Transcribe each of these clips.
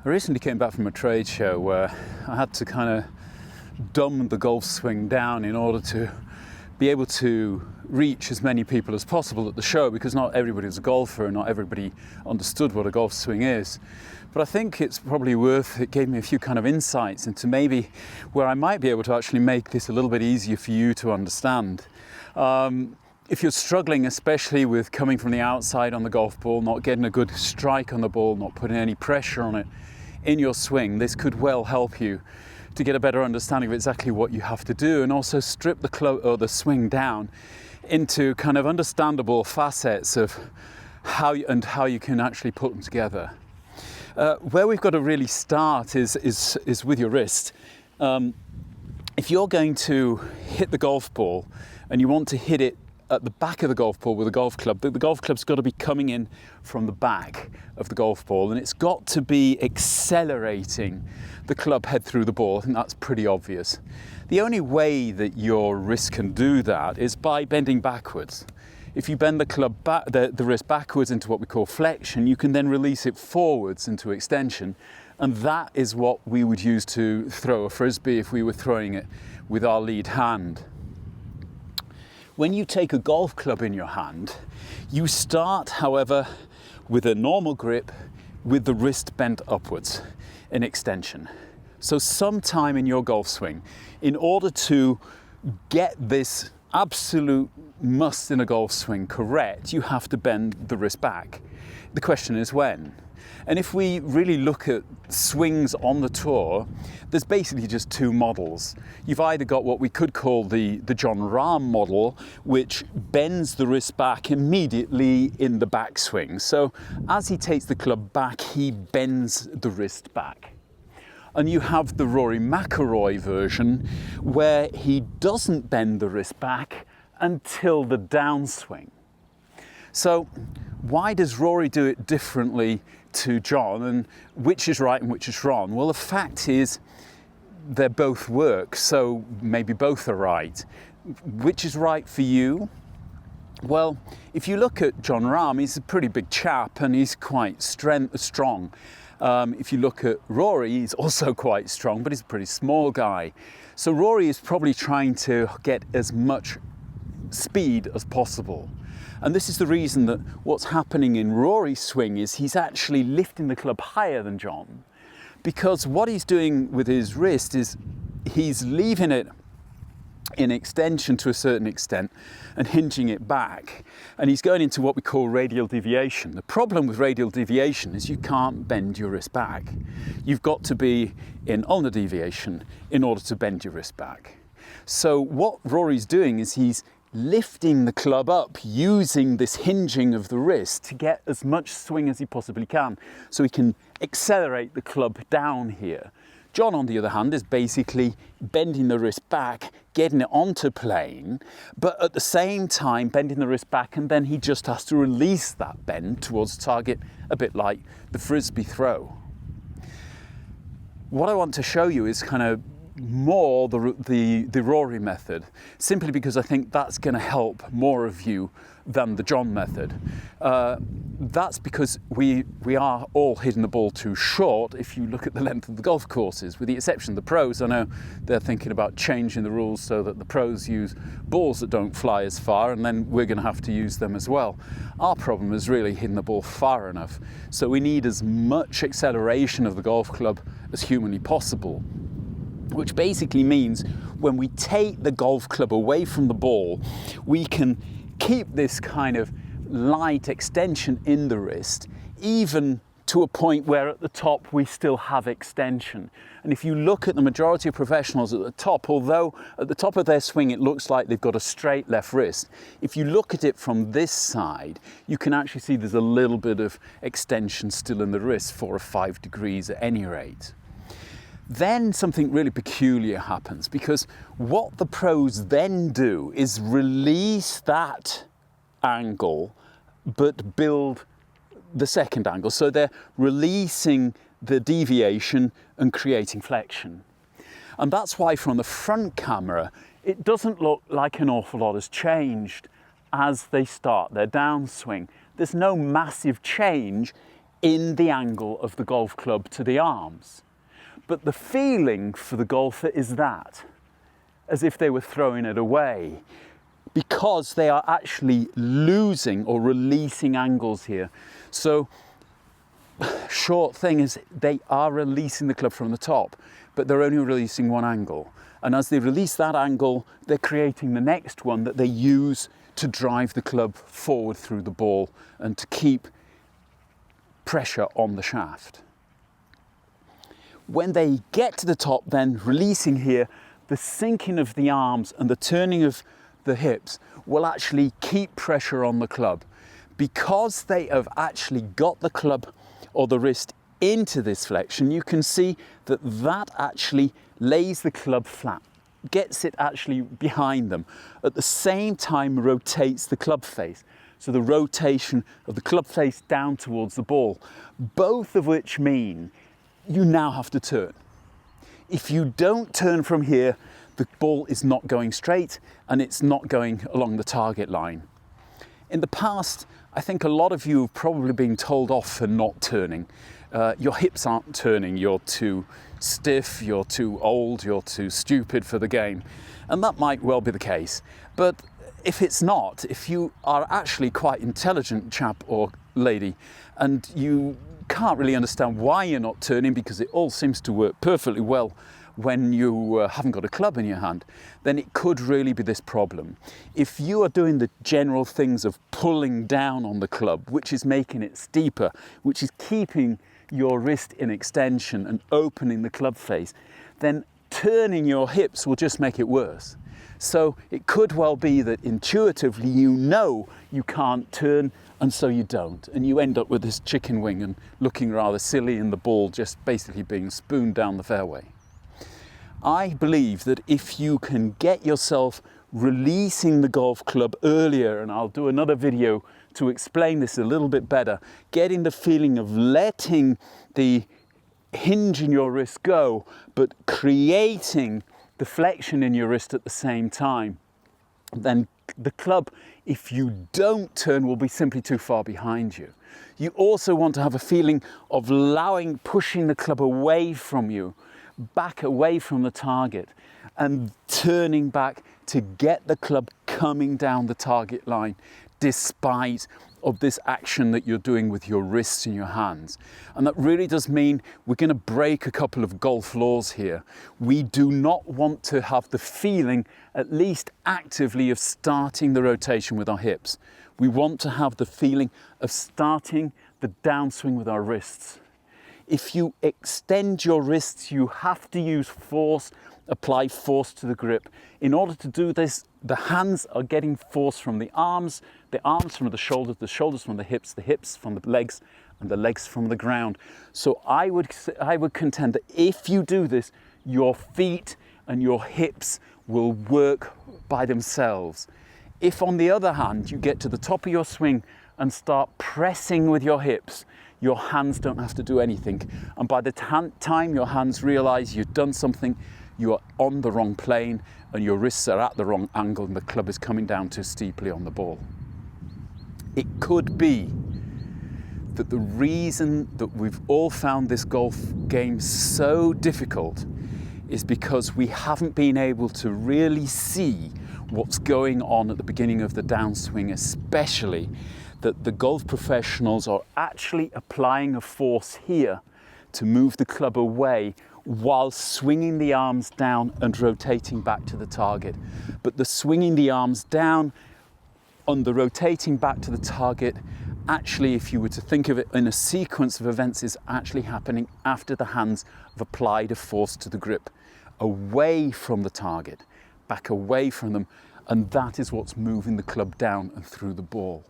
I recently came back from a trade show where I had to kind of dumb the golf swing down in order to be able to reach as many people as possible at the show, because not everybody was a golfer and not everybody understood what a golf swing is. But I think it's probably it gave me a few kind of insights into maybe where I might be able to actually make this a little bit easier for you to understand. If you're struggling, especially with coming from the outside on the golf ball, not getting a good strike on the ball, not putting any pressure on it in your swing, this could well help you to get a better understanding of exactly what you have to do, and also strip the club or the swing down into kind of understandable facets of how you can actually put them together. Where we've got to really start is with your wrist. If you're going to hit the golf ball and you want to hit it at the back of the golf ball with a golf club, the golf club's got to be coming in from the back of the golf ball, and it's got to be accelerating the club head through the ball. I think that's pretty obvious. The only way that your wrist can do that is by bending backwards. If you bend the club back, the wrist backwards into what we call flexion, you can then release it forwards into extension, and that is what we would use to throw a frisbee if we were throwing it with our lead hand. When you take a golf club in your hand, you start, however, with a normal grip with the wrist bent upwards in extension. So sometime in your golf swing, in order to get this absolute must in a golf swing correct, you have to bend the wrist back. The question is when. And if we really look at swings on the tour, there's basically just two models. You've either got what we could call the Jon Rahm model, which bends the wrist back immediately in the backswing. So as he takes the club back, he bends the wrist back. And you have the Rory McIlroy version, where he doesn't bend the wrist back until the downswing. So why does Rory do it differently to John, and which is right and which is wrong? Well, the fact is they both work, so maybe both are right. Which is right for you? Well, if you look at Jon Rahm, he's a pretty big chap and he's quite strong. If you look at Rory, he's also quite strong, but he's a pretty small guy. So Rory is probably trying to get as much speed as possible. And this is the reason that what's happening in Rory's swing is he's actually lifting the club higher than John, because what he's doing with his wrist is he's leaving it in extension to a certain extent and hinging it back, and he's going into what we call radial deviation. The problem with radial deviation is you can't bend your wrist back. You've got to be in ulnar deviation in order to bend your wrist back. So what Rory's doing is he's lifting the club up using this hinging of the wrist to get as much swing as he possibly can, so he can accelerate the club down here. John, on the other hand, is basically bending the wrist back, getting it onto plane, but at the same time bending the wrist back, and then he just has to release that bend towards target, a bit like the frisbee throw. What I want to show you is kind of more the Rory method, simply because I think that's going to help more of you than the John method. That's because we are all hitting the ball too short if you look at the length of the golf courses, with the exception of the pros. I know they're thinking about changing the rules so that the pros use balls that don't fly as far, and then we're going to have to use them as well. Our problem is really hitting the ball far enough, so we need as much acceleration of the golf club as humanly possible, which basically means when we take the golf club away from the ball, we can keep this kind of light extension in the wrist, even to a point where at the top we still have extension. And if you look at the majority of professionals at the top, although at the top of their swing it looks like they've got a straight left wrist, if you look at it from this side, you can actually see there's a little bit of extension still in the wrist, 4 or 5 degrees at any rate. Then something really peculiar happens, because what the pros then do is release that angle but build the second angle. So they're releasing the deviation and creating flexion. And that's why from the front camera it doesn't look like an awful lot has changed as they start their downswing. There's no massive change in the angle of the golf club to the arms. But the feeling for the golfer is that, as if they were throwing it away, because they are actually losing or releasing angles here. So, short thing is they are releasing the club from the top, but they're only releasing one angle. And as they release that angle, they're creating the next one that they use to drive the club forward through the ball and to keep pressure on the shaft. When they get to the top, then releasing here, the sinking of the arms and the turning of the hips will actually keep pressure on the club. Because they have actually got the club or the wrist into this flexion, you can see that that actually lays the club flat, gets it actually behind them, at the same time rotates the club face. So the rotation of the club face down towards the ball, both of which mean you now have to turn. If you don't turn from here, the ball is not going straight and it's not going along the target line. In the past, I think a lot of you have probably been told off for not turning. Your hips aren't turning, you're too stiff, you're too old, you're too stupid for the game. And that might well be the case. But if it's not, if you are actually quite intelligent chap or lady and you can't really understand why you're not turning because it all seems to work perfectly well when you haven't got a club in your hand, then it could really be this problem. If you are doing the general things of pulling down on the club, which is making it steeper, which is keeping your wrist in extension and opening the club face, then turning your hips will just make it worse. So it could well be that intuitively you know you can't turn and so you don't. And you end up with this chicken wing and looking rather silly and the ball just basically being spooned down the fairway. I believe that if you can get yourself releasing the golf club earlier, and I'll do another video to explain this a little bit better, getting the feeling of letting the hinge in your wrist go, but creating the flexion in your wrist at the same time, then the club, if you don't turn, will be simply too far behind you. You also want to have a feeling of pushing the club away from you, back away from the target, and turning back to get the club coming down the target line, despite of this action that you're doing with your wrists and your hands. And that really does mean we're going to break a couple of golf laws here. We do not want to have the feeling, at least actively, of starting the rotation with our hips. We want to have the feeling of starting the downswing with our wrists. If you extend your wrists, you have to use force, apply force to the grip. In order to do this, the hands are getting force from the arms from the shoulders from the hips from the legs, and the legs from the ground. So I would contend that if you do this, your feet and your hips will work by themselves. If, on the other hand, you get to the top of your swing and start pressing with your hips, your hands don't have to do anything. And by the time your hands realize you've done something, you are on the wrong plane and your wrists are at the wrong angle and the club is coming down too steeply on the ball. It could be that the reason that we've all found this golf game so difficult is because we haven't been able to really see what's going on at the beginning of the downswing, especially that the golf professionals are actually applying a force here to move the club away while swinging the arms down and rotating back to the target. But the swinging the arms down and the rotating back to the target, actually, if you were to think of it in a sequence of events, is actually happening after the hands have applied a force to the grip, away from the target, back away from them, and that is what's moving the club down and through the ball.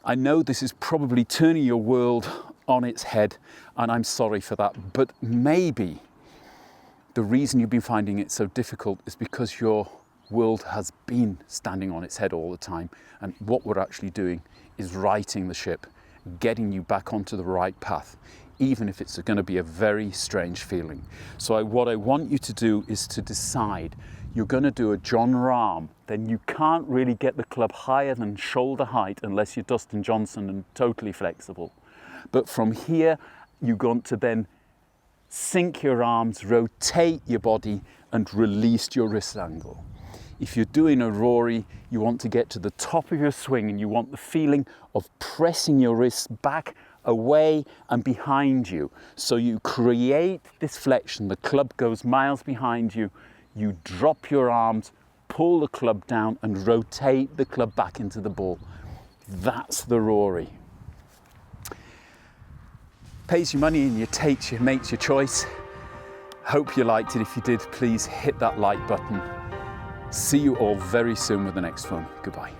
I know this is probably turning your world on its head, and I'm sorry for that, but maybe the reason you've been finding it so difficult is because your world has been standing on its head all the time, and what we're actually doing is righting the ship, getting you back onto the right path, even if it's going to be a very strange feeling. So what I want you to do is to decide you're going to do a John Rahm, then you can't really get the club higher than shoulder height unless you're Dustin Johnson and totally flexible. But from here, you're going to then sink your arms, rotate your body, and release your wrist angle. If you're doing a Rory, you want to get to the top of your swing and you want the feeling of pressing your wrists back, away and behind you. So you create this flexion, the club goes miles behind you, you drop your arms, pull the club down and rotate the club back into the ball. That's the Rory. Pays your money and makes your choice. Hope you liked it. If you did, please hit that like button. See you all very soon with the next one. Goodbye.